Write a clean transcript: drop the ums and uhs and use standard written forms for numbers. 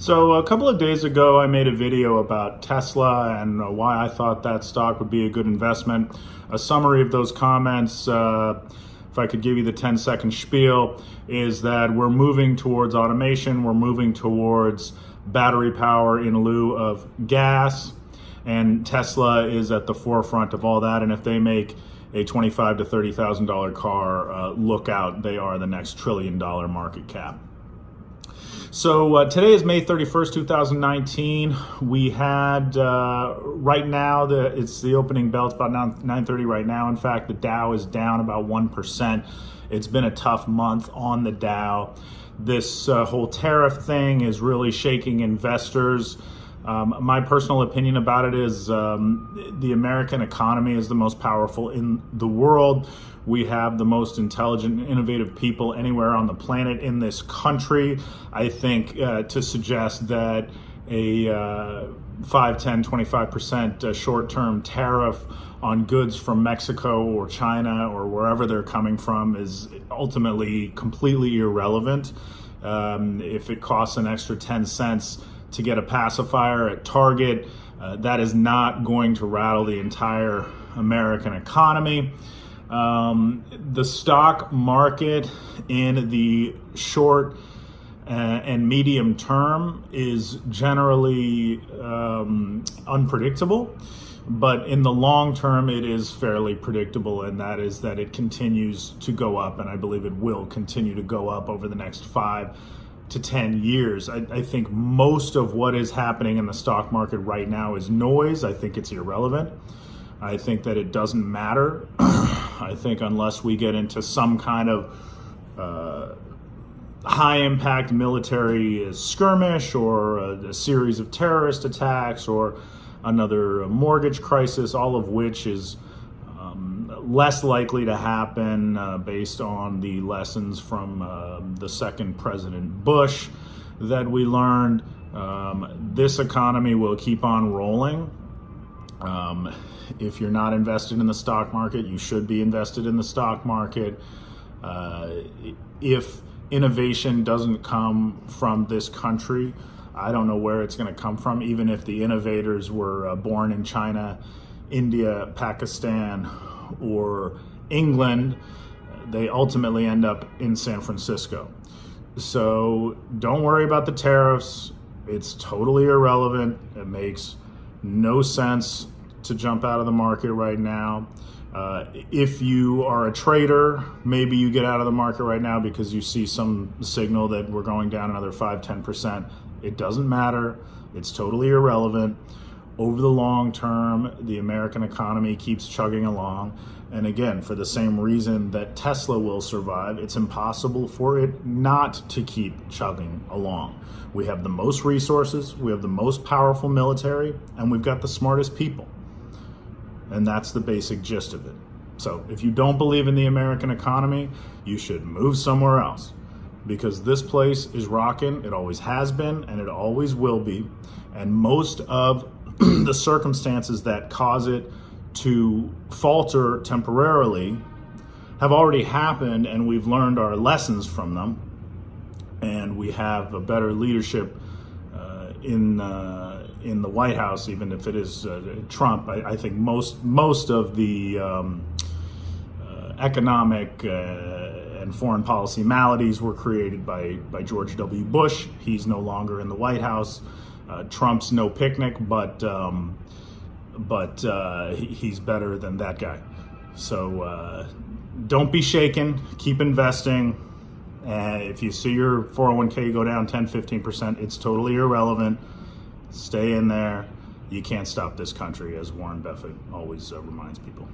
So a couple of days ago, I made a video about Tesla and why I thought that stock would be a good investment. A summary of those comments, if I could give you the 10-second spiel, is that we're moving towards automation, we're moving towards battery power in lieu of gas, and Tesla is at the forefront of all that. And if they make a $25,000 to $30,000 car, look out, they are the next $1 trillion market cap. So today is May 31st, 2019. We had, right now, it's the opening bell. It's about 9:30 right now. In fact, the Dow is down about 1%. It's been a tough month on the Dow. This whole tariff thing is really shaking investors. My personal opinion about it is the American economy is the most powerful in the world. We have the most intelligent and innovative people anywhere on the planet in this country. I think to suggest that a 5, 10, 25% short-term tariff on goods from Mexico or China or wherever they're coming from is ultimately completely irrelevant. If it costs an extra 10 cents to get a pacifier at Target, that is not going to rattle the entire American economy. The stock market in the short and medium term is generally unpredictable, but in the long term it is fairly predictable, and that is that it continues to go up, and I believe it will continue to go up over the next 5 to 10 years. I think most of what is happening in the stock market right now is noise. I think it's irrelevant. I think that it doesn't matter. I think unless we get into some kind of high impact military skirmish or a series of terrorist attacks or another mortgage crisis, all of which is less likely to happen based on the lessons from the second President Bush that we learned. This economy will keep on rolling. If you're not invested in the stock market, you should be invested in the stock market. If innovation doesn't come from this country, I don't know where it's going to come from. Even if the innovators were born in China, India, Pakistan, or England, they ultimately end up in San Francisco. So don't worry about the tariffs. It's totally irrelevant. It makes no sense to jump out of the market right now. If you are a trader, maybe you get out of the market right now because you see some signal that we're going down another 5, 10%. It doesn't matter. It's totally irrelevant. Over the long term, the American economy keeps chugging along. And again, for the same reason that Tesla will survive, it's impossible for it not to keep chugging along. We have the most resources, we have the most powerful military, and we've got the smartest people. And that's the basic gist of it. So if you don't believe in the American economy, you should move somewhere else, because this place is rocking. It always has been, and it always will be. And most of the circumstances that cause it to falter temporarily have already happened, and we've learned our lessons from them. And we have a better leadership in the White House, even if it is Trump. I think most of the economic and foreign policy maladies were created by George W. Bush. He's no longer in the White House. Trump's no picnic, but he's better than that guy. So don't be shaken. Keep investing. If you see your 401k go down 10, 15%, it's totally irrelevant. Stay in there. You can't stop this country, as Warren Buffett always reminds people.